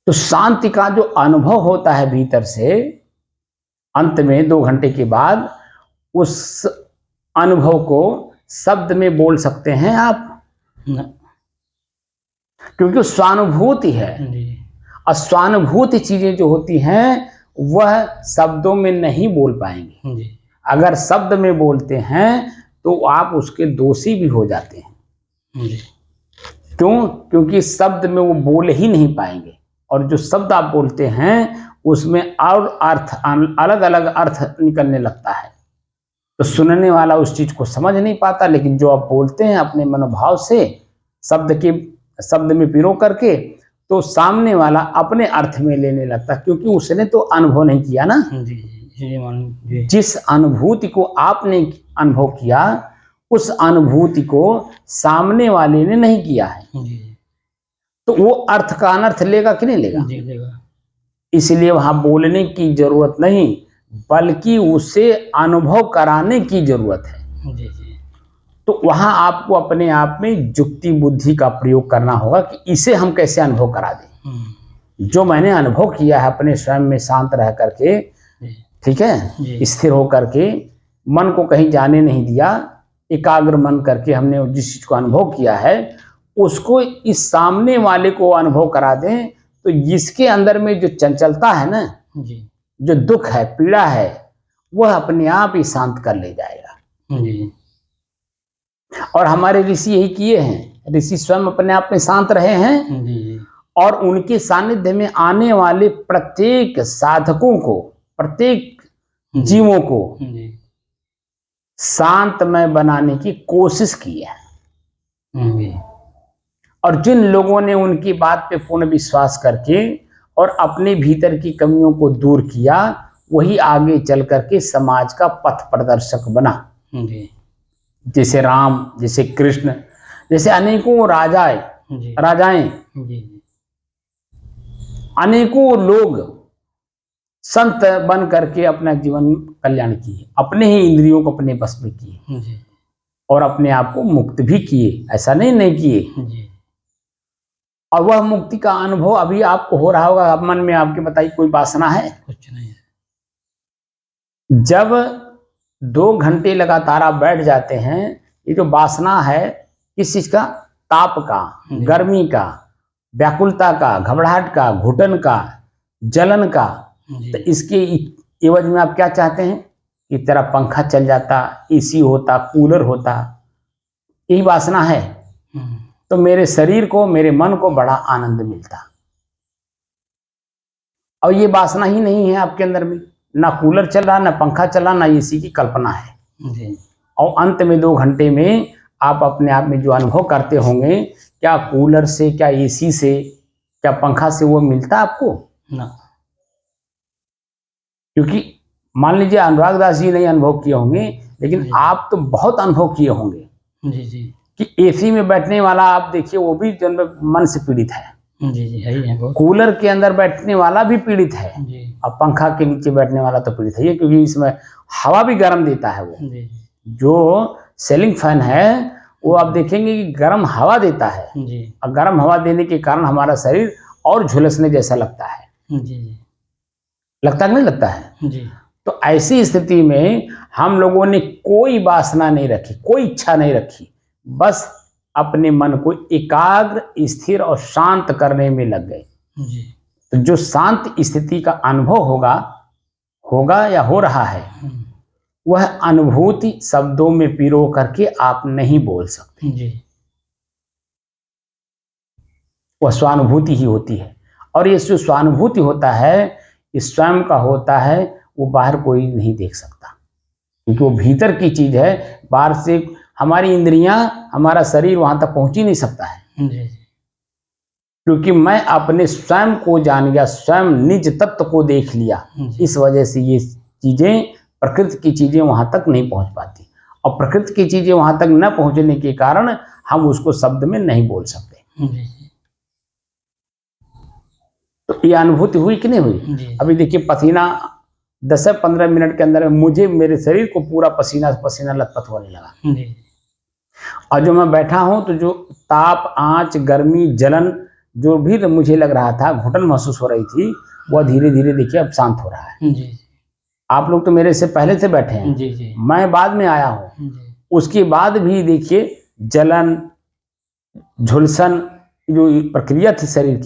तो शांति का जो अनुभव होता है भीतर से, अंत में 2 घंटे के बाद उस अनुभव को शब्द में बोल सकते हैं आप? क्योंकि स्वानुभूति है। और स्वानुभूति चीजें जो होती हैं वह शब्दों में नहीं बोल पाएंगे। अगर शब्द में बोलते हैं तो आप उसके दोषी भी हो जाते हैं। क्यों? क्योंकि शब्द में वो बोल ही नहीं पाएंगे, और जो शब्द आप बोलते हैं उसमें और अर्थ, अलग अलग अर्थ निकलने लगता है, तो सुनने वाला उस चीज को समझ नहीं पाता। लेकिन जो आप बोलते हैं अपने मनोभाव से, शब्द में पिरो करके, तो सामने वाला अपने अर्थ में लेने लगता, क्योंकि उसने तो अनुभव नहीं किया ना। जिस अनुभूति को आपने अनुभव किया, उस अनुभूति को सामने वाले ने नहीं किया है, तो वो अर्थ का अनर्थ लेगा कि नहीं लेगा? इसलिए वहां बोलने की जरूरत नहीं, बल्कि उसे अनुभव कराने की जरूरत है। तो वहां आपको अपने आप में युक्ति बुद्धि का प्रयोग करना होगा कि इसे हम कैसे अनुभव करा दें। जो मैंने अनुभव किया है अपने स्वयं में शांत रह करके, ठीक है, स्थिर होकर के, मन को कहीं जाने नहीं दिया, एकाग्र मन करके हमने जिस चीज को अनुभव किया है उसको इस सामने वाले को अनुभव करा दें, तो जिसके अंदर में जो चंचलता है ना, जो दुख है, पीड़ा है, वह अपने आप ही शांत कर ले जाएगा। और हमारे ऋषि यही किए हैं। ऋषि स्वयं अपने आप में शांत रहे हैं, और उनके सानिध्य में आने वाले प्रत्येक साधकों को, प्रत्येक जीवों को शांतमय बनाने की कोशिश की है। और जिन लोगों ने उनकी बात पे पूर्ण विश्वास करके और अपने भीतर की कमियों को दूर किया, वही आगे चल करके समाज का पथ प्रदर्शक बना। जैसे राम, जैसे कृष्ण, जैसे अनेकों राजाएं, अनेकों लोग संत बन करके अपना जीवन कल्याण किए, अपने ही इंद्रियों को अपने बस में किए, और अपने आप को मुक्त भी किए, ऐसा नहीं किए। और वह मुक्ति का अनुभव अभी आपको हो रहा होगा। अब मन में आपके बताइए कोई वासना है? कुछ नहीं है। जब 2 घंटे लगातार आप बैठ जाते हैं, ये जो वासना है, किस चीज का? ताप का, गर्मी का, व्याकुलता का, घबराहट का, घुटन का, जलन का, तो इसके एवज में आप क्या चाहते हैं कि तेरा पंखा चल जाता, एसी होता, कूलर होता। यही वासना है। तो मेरे शरीर को, मेरे मन को बड़ा आनंद मिलता। और ये वासना ही नहीं है आपके अंदर में, ना कूलर चल रहा, ना पंखा चल रहा, ना एसी की कल्पना है। और अंत में 2 घंटे में आप अपने आप में जो अनुभव करते होंगे, क्या कूलर से, क्या एसी से, क्या पंखा से वो मिलता आपको? ना। क्योंकि मान लीजिए अनुराग दास जी नहीं अनुभव किए होंगे, लेकिन आप तो बहुत अनुभव किए होंगे कि एसी में बैठने वाला आप देखिए, वो भी जो मन से पीड़ित है। है। कूलर के अंदर बैठने वाला भी पीड़ित है, और पंखा के नीचे बैठने वाला तो पीड़ित है, क्योंकि इसमें हवा भी गर्म देता है। वो जो सीलिंग फैन है, वो आप देखेंगे कि गर्म हवा देता है, और गर्म हवा देने के कारण हमारा शरीर और झुलसने जैसा लगता है। लगता नहीं लगता है? तो ऐसी स्थिति में हम लोगों ने कोई वासना नहीं रखी, कोई इच्छा नहीं रखी, बस अपने मन को एकाग्र, स्थिर और शांत करने में लग गए। तो जो शांत स्थिति का अनुभव होगा या हो रहा है, वह अनुभूति शब्दों में पिरो करके आप नहीं बोल सकते। वह स्वानुभूति ही होती है। और ये जो स्वानुभूति होता है, इस स्वयं का होता है, वो बाहर कोई नहीं देख सकता, क्योंकि वो भीतर की चीज है। बाहर से हमारी इंद्रियां, हमारा शरीर वहां तक पहुंच ही नहीं सकता है। क्योंकि मैं अपने स्वयं को जान गया, स्वयं निज तत्व को देख लिया। इस वजह से ये चीजें, प्रकृति की चीजें वहां तक नहीं पहुंच पाती, और प्रकृति की चीजें वहां तक न पहुंचने के कारण हम उसको शब्द में नहीं बोल सकते। तो ये अनुभूति हुई कि नहीं हुई? अभी देखिए, पसीना 10 से 15 मिनट के अंदर मुझे, मेरे शरीर को पूरा पसीना पसीना लथपथ होने लगा। और जो मैं बैठा हूं, तो जो ताप, आंच, गर्मी, जलन जो भी मुझे लग रहा था, घुटन महसूस हो रही थी, वह धीरे धीरे देखिए अब शांत हो रहा है। जी। आप लोग तो मेरे से पहले से बैठे हैं, जी जी। मैं बाद में आया हूँ। उसके बाद भी देखिए जलन, झुलसन जो प्रक्रिया थी शरीर की,